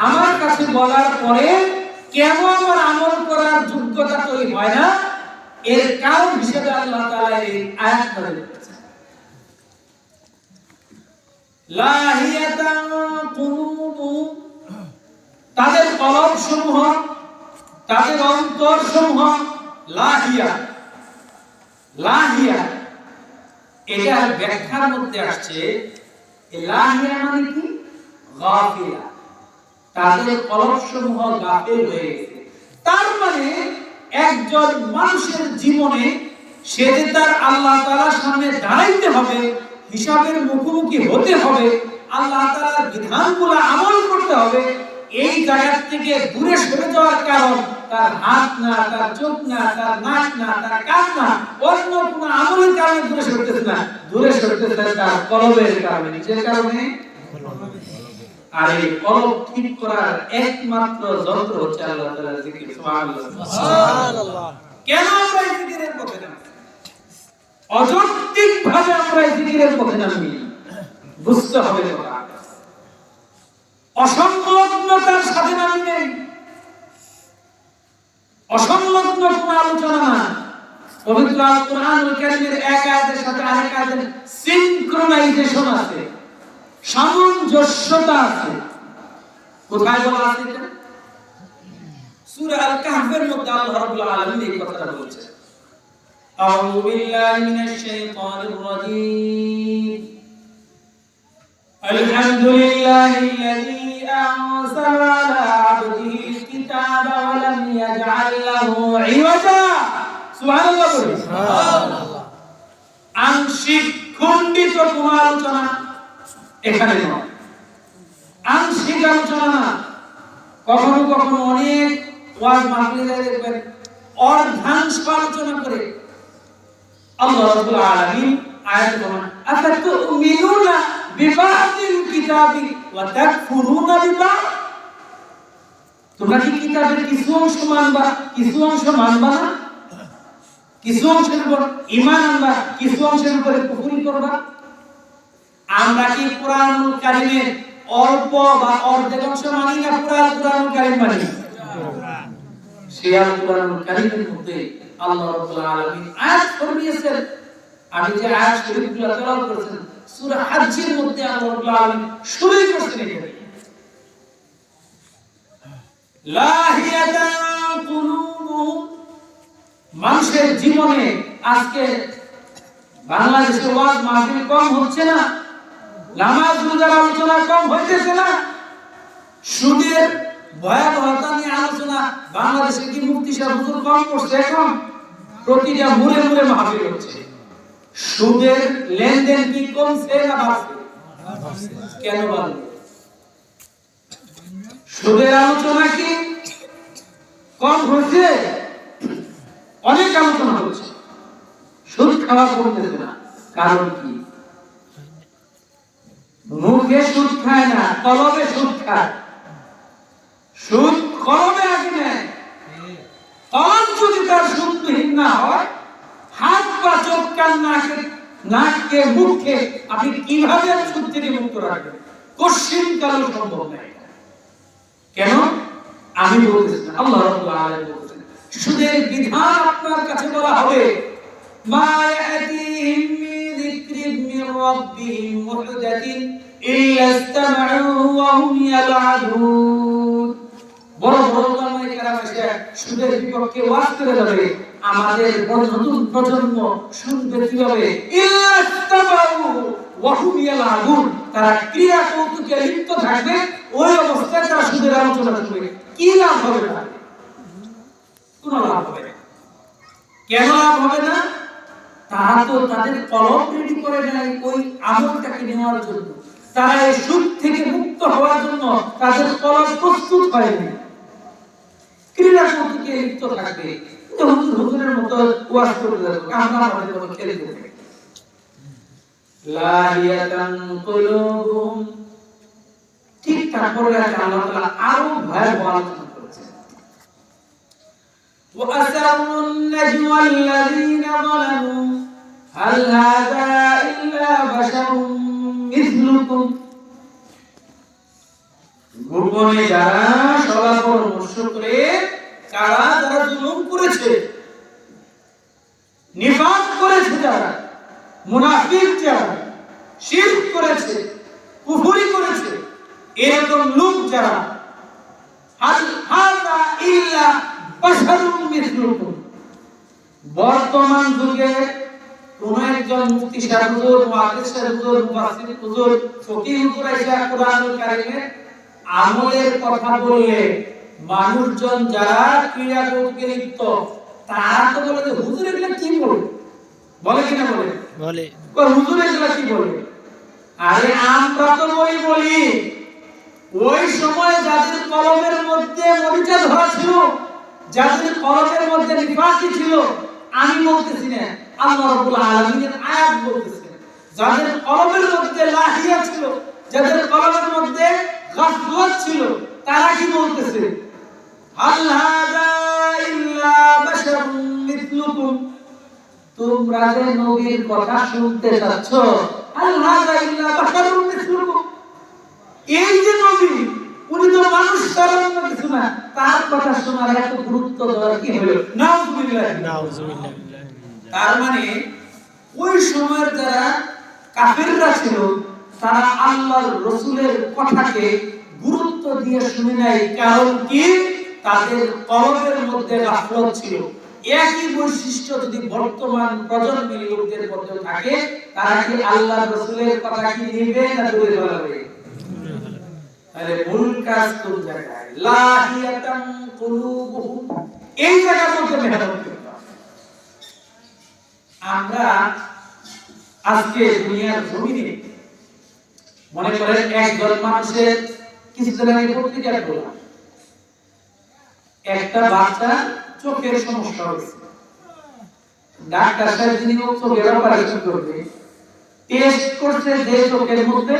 আমার কাছে বলার পরে কেন আমার আমল করার যোগ্যতা তৈরি হয় না, এর কারণ হিসেবে আল্লাহ তাআলা এই আয়াত নাযিল করেছেন। লাহিয়াতান কুলুবুহুম, তাদের কলব সমূহ, তাদের অন্তর সমূহ লাহিয়া। লাহিয়া এটার ব্যাখ্যার মধ্যে আসছে লাহিয়া মানে কি? গাফিলা। তাদের কলব সমূহ গাফিল হয়ে গেছে। তার মানে একজন মানুষের জীবনে সে যে তার আল্লাহ তাআলার সামনে দাঁড়াইতে হবে, হিসাবের মুখোমুখি হতে হবে, আল্লাহ তাআলার বিধানগুলো আমল করতে হবে, এই জায়গা থেকে দূরে সরে যাওয়ার কারণ তার হাত না, তার চোখ না, তার নাক না, তার কান না, অন্য কোনো আমলের কারণে দূরে সরতেছে না, দূরে সরতেছে তার কলবের কারণে, নিজের কারণে। আর এই কলব ঠিক করার একমাত্র যন্ত্র হচ্ছে আল্লাহ তাআলার জিকির। সুবহানাল্লাহ। কেন আমরা এই জিকিরের পথে নামি? অযৌক্তিক ভাবে আমরা এই জিকিরের পথে নামি, বুঝতে হবে কথা। অসংলগ্নতার সাথে নামি নেই, অসংলগ্ন কোনো আলোচনা না। পবিত্র আল কোরআনুল কারীমের এক আয়াতের সাথে আরেক আয়াতের সিনক্রোনাইজেশন আছে, সামঞ্জস্যতা আছে। কোথায় বলা আছে এটা? সূরা আল কাহফের মধ্যে আল্লাহ রাব্বুল আলামিন এই কথাটা বলেছেন। আউযু বিল্লাহি মিনাশ শাইতানির রাজীম। আলহামদুলিল্লাহিল্লাযী আনজালা আলা আবদিহিল কিতাবা ওয়া লাম ইয়াজআল লাহু ইওয়াজা। সুবহানাল্লাহ। সুবহানাল্লাহ। আংশিক খণ্ডিত কোন আলোচনা এখানে নয়, আংশিক আলোচনা না। কখনো কখনো অনেক ওয়াজ মাহফিলে দেখবেন অর্ধাংশ আলোচনা করে। আল্লাহ রাব্বুল আলামিন আয়াত বলেন, আতাতুমিনুনা বিবাদিল কিতাবি ওয়া তাকফুরুনা বিবাদ। তোমরা কি কিতাবের কিছু অংশ মানবা, কিছু অংশ মানবা না? কিছু অংশের উপর ঈমান আনবা, কিছু অংশের উপরে কুফরি করবা? আমরা কি কোরআনুল কারীমের অল্প বা অর্ধেক অংশ মানি না পুরো কোরআনুল কারীম মানি? সেই কোরআনুল কারীমের মধ্যে আল্লাহ রাব্বুল আলামিন আয়াত ফরমিয়েছেন। আমি যে আয়াত শরীফগুলো তেলাওয়াত করেছেন সূরা হজ্জের মধ্যে আল্লাহ রাব্বুল আলামিন শুরুই করেছেন এটা, লাহিয়াতান কুলুবুহুম। মানুষের জীবনে আজকে বাংলাদেশে ওয়াজ মাহফিল কম হচ্ছে না, নামাজ রোজার আলোচনা কম হইতেছে না, সুদের ভয়াবহতা নিয়ে আলোচনা বাংলাদেশে কি মুফতি সাহেব হুজুর কম করছে? এখন প্রতিটা মুড়ে মুড়ে মাহফিল হচ্ছে। সুদের লেনদেন কি কমছে না বাড়ছে? কেন বাড়বে? সুদের আলোচনা কি কম হচ্ছে? অনেক আলোচনা হচ্ছে, সুদ খাওয়া কমতেছে না। কারণ কি? মুখে সুদ খায় না, কলবে সুদ খায়। সুদ কলবে আগে নেয়। কলব যদি তার সুদবিহীন না হয়, হাত বা চোখ কান নাককে মুখকে আপনি কিভাবে সুদ থেকে মুক্ত রাখবেন? কঠিন কালো সম্ভব নয়। কেন? আমি বলতেছি না, আল্লাহ রাব্বুল আলামিন বলছেন সুদের বিধান আপনার কাছে বলা হবে, মা ইয়াতিহিম মিন যিকরিন মির রাব্বিহিম মুহদাতিন ইল্লা ইসতামাউহু ওয়া হুম ইয়ালআবুন। বড় বড় উলামায়ে কেরাম এসে সুদের বিপক্ষে ওয়াজ করে যাবে, আমাদের নতুন প্রজন্ম শুনবে কিভাবে? ইল্লা ইসতামাউহু ওয়া হুম ইয়ালআবুন। তারা ক্রিয়া কৌতুকে লিপ্ত থাকবে, ওই অবস্থায় তারা সুদের আলোচনা করবে। কি লাভ হবে না? কোনো লাভ হবে না। কেন লাভ হবে না? তারা তো তাদের কলব রেডি করে নেয় ওই আমলটাকে নেওয়ার জন্য। তারা এই সুদ থেকে মুক্ত হওয়ার জন্য তাদের কলব প্রস্তুত হয়নি। ক্রীড়া কৌতুকে লিপ্ত থাকবে, হুজুরের মতো ওয়াজ করে যাবে, আমরা আমাদের মতো খেলে যাবে। লাহিয়াতান কুলুবুহুম। ঠিক তারপরে আল্লাহ তাআলা আরো ভয়াবহ আলোচনা করেছেন। وأسروا النجوى الذين ظلموا هل هذا إلا بشر مثلكم গোপনে যারা সবার পরামর্শ করে কারা যারা জুলুম করেছে, নিফাক করেছে, যারা মুনাফিক, যারা শিরক করেছে, কুফরি করেছে, এরকম লোক যারা, আল হাযা ইল্লা বাশারুম মিসলুকুম, বর্তমান যুগে কোন একজন মুফতি সাহেব হুজুর, মুহাদ্দিস সাহেব হুজুর, মুফাসসির হুজুর, ফকিহ হুজুর আইসা কোরআনুল কারীমের আমলের কথা বললে মানুষজন যারা ক্রীড়া কৌতুকে লিপ্ত তারা তো বলে যে হুজুর এগুলা কি বলে, বলে কিনা বলে, বলে হুজুর এগুলা কি বলে। আরে আমরা তো বলি ওই সময় যাদের কলমের মধ্যে মরিচা ধরা ছিল, যাদের কলমের মধ্যে নিফাকি ছিল, আমি বলতেছি না, আল্লাহ রাব্বুল আলামিনের আয়াত বলতেছে, যাদের কলমের মধ্যে লাহিয়া ছিল, যাদের কলমের মধ্যে গাফলাত ছিল, তারা কি বলতেছে, আল হাযা ইল্লা বাশারুম মিসলুকুম, তোমরা যে নবীর কথা শুনতে যাচ্ছ, আল হাযা ইল্লা বাশারুম মিসলুকুম, এই যে নবী উনি তো মানুষ ছাড়া অন্য কিছু না, তার কথা শোনার এত গুরুত্ব দেওয়ার কি হলো? নাউযুবিল্লাহ, নাউযুবিল্লাহ। তার মানে ওই সময়ের যারা কাফেররা ছিল তারা আল্লাহর রাসূলের কথাকে গুরুত্ব দিয়ে শুনে নাই। কারণ কি? তাদের কলবের মধ্যে গাফলত ছিল। একই বৈশিষ্ট্য যদি বর্তমান প্রজন্মের লোকদের মধ্যে থাকে, তারা কি আল্লাহর রাসূলের কথা কি নিবে না দূরে ফেলাবে? আরে মূল কাজ কোন জায়গায়? লাহিয়াতান কুলুবুহুম, এই জায়গার মধ্যে মেহনত করতে হবে। আমরা আজকে দুনিয়ার জমিনে মনে করেন একজন মানুষের কিছুদিন আগে পত্রিকা পড়লাম, একটা বাচ্চা চোখের সমস্যা হয়েছে, ডাক্তার সাহেব যিনি চোখের অপারেশন করবে টেস্ট করছে যে চোখের মধ্যে,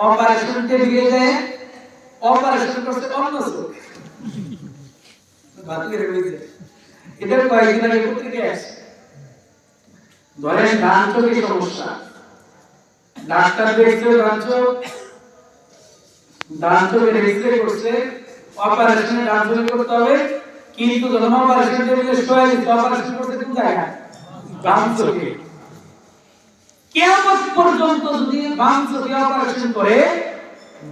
অপারেশন টেবিলে যায় অপারেশন করছে অন্য চোখ, বাতিলের হয়েছে। এদের কয়েকদিন আগে পত্রিকায় আসছে, ধরেন ডান চোখের সমস্যা, ডাক্তার দেখছে ডান চোখের এক্সরে করছে, অপারেশন ডান চোখে করতে হবে, কিন্তু যখন অপারেশন টেবিলে শোয়া দিচ্ছে অপারেশন করতে কোন জায়গায়? বাম চোখে। কিয়ামত পর্যন্ত যদি বাম চোখে অপারেশন করে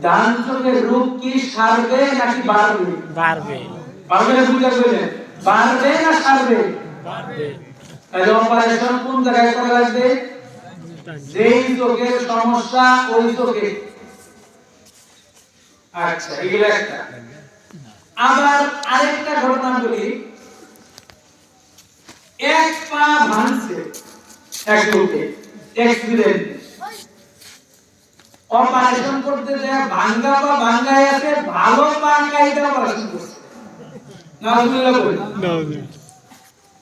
ডান চোখের রোগ কি সারবে নাকি বাড়বে? বাড়বে। বাড়বে না? বুঝা বলেন, বাড়বে না সারবে? বাড়বে। তাহলে অপারেশন কোন জায়গায় করা লাগবে? যেই চোখের সমস্যা ওই চোখে। আচ্ছা, এগুলো একটা। আবার আরেকটা ঘটনা বলি, এক পা ভাঙছে এক লোকে অ্যাক্সিডেন্ট, অপারেশন করতে যায় ভাঙা পা ভাঙায় আছে, ভালো পা কাইটা অপারেশন করছে। নাউজুবিল্লাহ বলি।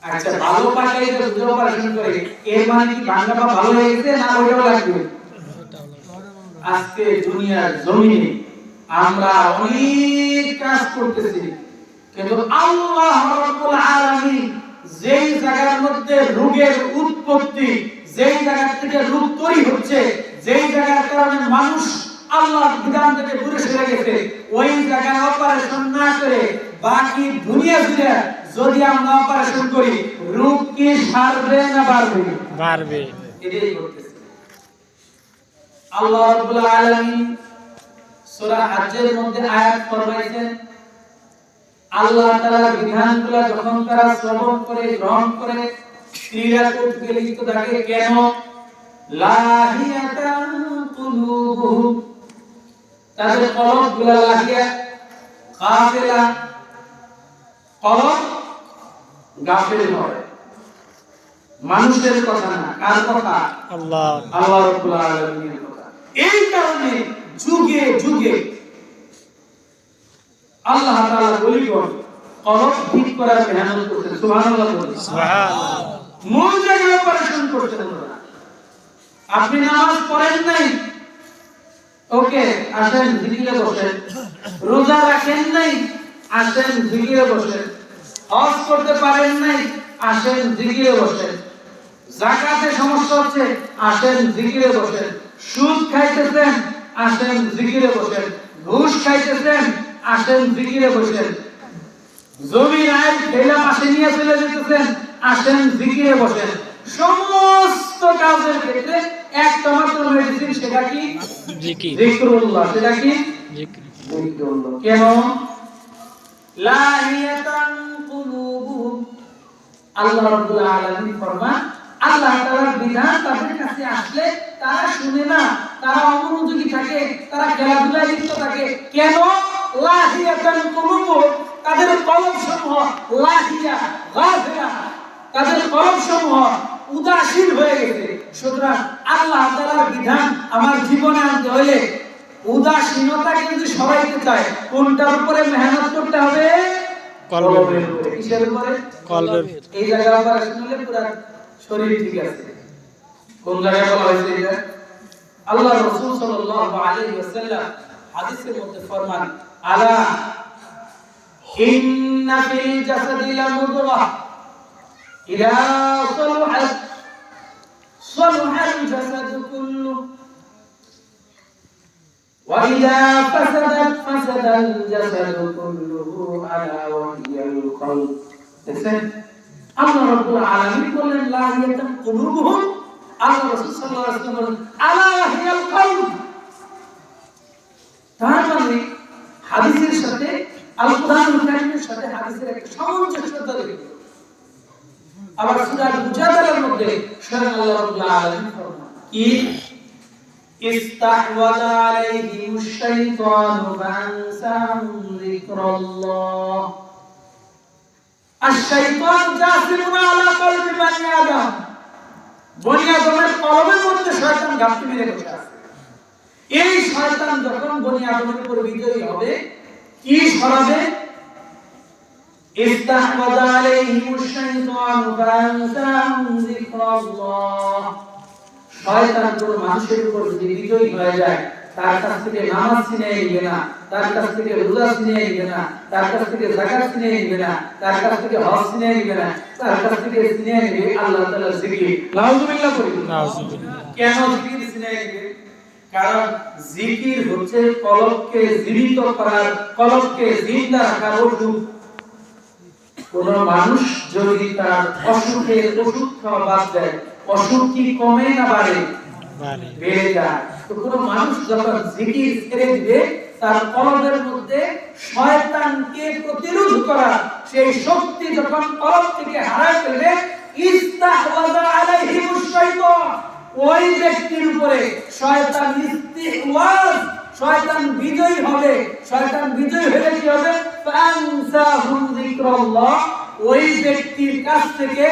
আচ্ছা, ভালো পা কাইটা যদি অপারেশন করে এর মানে কি ভাঙা পা ভালো হয়ে গেছে না ওইটাও লাগবে? আজকে দুনিয়ার জমিনে আমরা অনেক কাজ করতেছি, কিন্তু আল্লাহ রাব্বুল আলামিন যেই জায়গার মধ্যে রোগের উৎপত্তি, যেই জায়গা থেকে রোগ তৈরি হচ্ছে, যেই জায়গার কারণে মানুষ আল্লাহর বিধান থেকে দূরে সরে গেছে, ওই জায়গায় অপারেশন না করে বাকি দুনিয়া জুড়ে যদি আমরা অপারেশন করি রোগ কি সারবে না বাড়বে? বাড়বে। এটাই করতেছে আল্লাহ রাব্বুল আলামিন। সূরা হজ্জের মধ্যে আয়াত ফরমাইছেন, আল্লাহ তাআলার বিধানগুলো যখন তারা শ্রবণ করে গ্রহণ করে ক্রিয়া করতে লিপ্ত থাকে, কেন? লাহিয়াতান কুলুবুহুম, তাদের কলবগুলো লাহিয়া, গাফিলা, কলব গাফিল হয়। মানুষের কথা না, কার কথা? আল্লাহ রাব্বুল আলামিনের কথা। এই কারণে যুগে যুগে আল্লাহ তাআলা বলিগণ কলব ঠিক করার মেহনত করতেন। সুবহানাল্লাহ বলি। সুবহানাল্লাহ। মূল জায়গায় অপারেশন করতেন ওরা। আপনি নামাজ পড়েন নাই, ওকে আসেন জিকিরে বসেন। রোজা রাখেন নাই, আসেন জিকিরে বসেন। হজ করতে পারেন নাই, আসেন জিকিরে বসেন। যাকাতে সমস্যা হচ্ছে, আসেন জিকিরে বসেন। সুদ খাইতেছেন, আসেন জিকিরে বসেন। ঘুষ খাইতেছেন, আসেন জিকিরে বসেন। জমির আইন ফেলা পাশে নিয়ে চলে যেতেছেন, আসেন জিকিরে বসেন। সমস্ত কাজের ক্ষেত্রে একটা মাত্র মেডিসিন, সেটা কি? জিকির। যিকরুল্লাহ। সেটা কি? জিকির। যিকরুল্লাহ। কেন? লাহিয়াতান কুলুবুহুম, আল্লাহ রাব্বুল আলামিন ফরমান, আল্লাহ তাআলার বিধান তাদের কাছে আসলে তারা শুনে না, তারা অমনোযোগী থাকে, তারা খেলাধুলায় লিপ্ত থাকে। কেন? লাহিয়াতান কুলুবুহুম, তাদের কলবসমূহ লাহিয়া গাফিলা, তাদের কলবসমূহ উদাসীন হয়ে গেছে। সুতরাং আল্লাহ তাআলার বিধান আমার জীবনে আনতে হলে উদাসীনতাকে যদি সরাইতে চায়, কোনটার উপরে মেহনত করতে হবে? কলবের উপরে। কিসের উপরে? কলবের। এই জায়গা আবার শুনলে পুরো শরীর ঠিক আছে। কোন জায়গায় বলা হয়েছে এটা? আল্লাহ রাসূল সাল্লাল্লাহু আলাইহি ওয়াসাল্লাম হাদিসের মধ্যে ফরমান, আলা ইন্না ফিল জাসাদি লামুদগাহ ইযা সালুহাত সালুহাল জাসাদু কুল্লু ওয়া ইযা ফাসাদাত ফাসাদাল জাসাদু কুল্লুহু আলা ওয়া হিয়াল কলব। দেখেন আল্লাহ রাব্বুল আলামিন বলেন লাহিয়াতান কুলুবুহুম, আল্লাহ রাসূল সাল্লাল্লাহু আলাইহি ওয়াসাল্লাম বলেন আলা ওয়া হিয়াল কলব। তার মানে হাদিসের সাথে আল কোরআনুল কারীমের সাথে হাদিসের একটা সামঞ্জস্যতা রয়েছে। আবার সূরা মুজাদালার মধ্যে স্বয়ং আল্লাহ রাব্বুল আলামিন ফরমান কি, ইস্তাহওয়াযা আলাইহিমুশ শাইতানু ফাআনসাহুম যিকরাল্লাহ। আশ-শাইতান জাসিমুন আলা কলবি বানি আদম, বনি আদমের কলবের মধ্যে শয়তান ঘাপটি মেরে বসে আছে। এই শয়তান যখন বনি আদমের উপর বিজয়ী হবে, কি সরাবে? ইস্তাহওয়াযা আলাইহিমুশ শাইতানু ফাআনসাহুম যিকরাল্লাহ। শয়তান কোন মানুষের উপর যদি বিজয়ী হয়ে যায়, তার কাছ থেকে নামাজ ছিনিয়ে নিবে না, তার কাছ থেকে রোজা ছিনিয়ে নিবে না, তার কাছ থেকে যাকাত ছিনিয়ে নিবে না, তার কাছ থেকে হজ ছিনিয়ে নিবে না, তার কাছ থেকে ছিনিয়ে নিবে আল্লাহ তাআলার জিকির। নাউযুবিল্লাহ পড়ি। নাউযুবিল্লাহ। কেন জিকির ছিনিয়ে নিবে? কারণ জিকির হচ্ছে কলবকে জীবিত করার, কলবকে জিন্দা রাখার ওষুধ। কোন মানুষ যদি তার অসুখের ওষুধ খাওয়া বাদ দেয়, অসুখ কি কমে না বাড়ে? বেড়ে যায়। তো কোন মানুষ যখন জিকির ছেড়ে দিবে, তার কলবের মধ্যে শয়তানকে প্রতিরোধ করা সেই শক্তি যখন কলব থেকে হারায় ফেলবে, ইস্তাহওয়াযা আলাইহিমুশ শাইতান, ওই ব্যক্তির উপরে শয়তান ইস্তিহওয়াজ, শয়তান বিজয়ী হবে। শয়তান বিজয়ী হলে কি হবে? ফাআনসাহুম যিকরাল্লাহ, ওই ব্যক্তির কাছ থেকে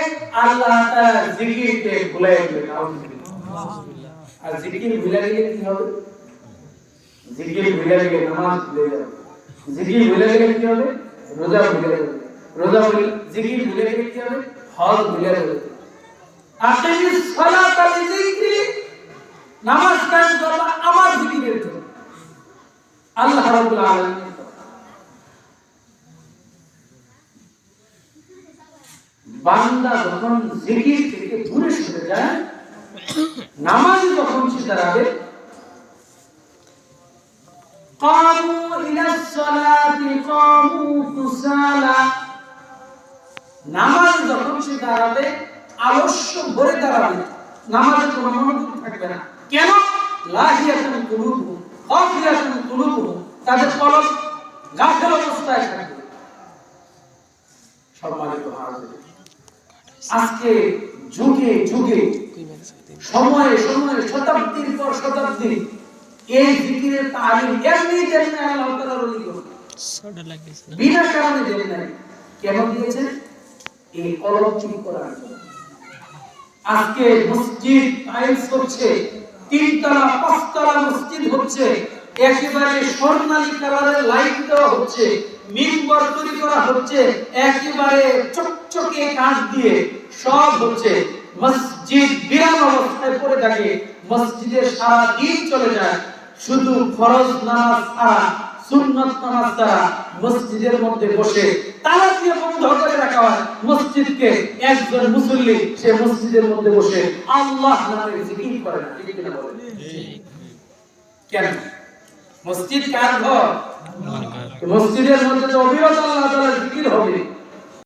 আল্লাহ তাআলার জিকিরকে ভুলে যাবে। নাউযুবিল্লাহ। আর জিকির ভুলে গেলে কি হবে? জিকির ভুলে গেলে নামাজ ভুলে যাবে। জিকির ভুলে গেলে কি হবে? রোজা ভুলে যাবে। রোজা ভুলে, জিকির ভুলে গেলে কি হবে? হজ ভুলে যাবে। আকিমিস সালাতা লিযিকরি, নামাজ কায়েম করবা আমার জিকিরের জন্য। আল্লাহ রাব্বুল আলামিন বান্দা যখন জিকির থেকে দূরে সরে যায়, নামাজ যখন সে দাঁড়াবে, কামু ইলাস সালাতি কামু কুসালা, নামাজ যখন সে দাঁড়াবে আলস্য ভরে দাঁড়াবে, নামাজে কোনো মনোযোগ থাকবে না। কেন? লাহিয়াতুন কুলুবুহুম গাফিলাতুন কুলুবুহুম, তাদের কলব গাফিল অবস্থায় থাকবে। সম্মানিত হাজির, আজকে যুগে যুগে, সময়ে সময়ে, শতাব্দীর পর শতাব্দী এই জিকিরের তালিম এমনি তেমনি আল্লাহ তাআলার ওলি করে বিনা কারণে দেন নাই। কেন দিয়েছেন? এই কলব ঠিক করার জন্য। আজকে মসজিদ টাইলস হচ্ছে, 3 তলা 5 তলা মসজিদ হচ্ছে, একেবারে স্বর্ণালী কালারের লাইট দেওয়া হচ্ছে, মিম্বর তৈরি করা হচ্ছে, একেবারে চকচকে কাঠ দিয়ে সব হচ্ছে। মসজিদ বিরান অবস্থায় পড়ে থাকে, মসজিদে সারা দিন চলে যায়, শুধু ফরজ নামাজ ছাড়া, সুন্নাত নামাজ ছাড়া মসজিদের মধ্যে বসে তালা দিয়ে বন্ধ করে রাখা হয় মসজিদকে। একজন মুসল্লি সে মসজিদের মধ্যে বসে আল্লাহ নামের জিকির করে না। ঠিক কিনা বলেন? কেন? মসজিদ কার ঘর? আমার ঘর। মসজিদের মধ্যে তো অবিরত আল্লাহ তাআলার জিকির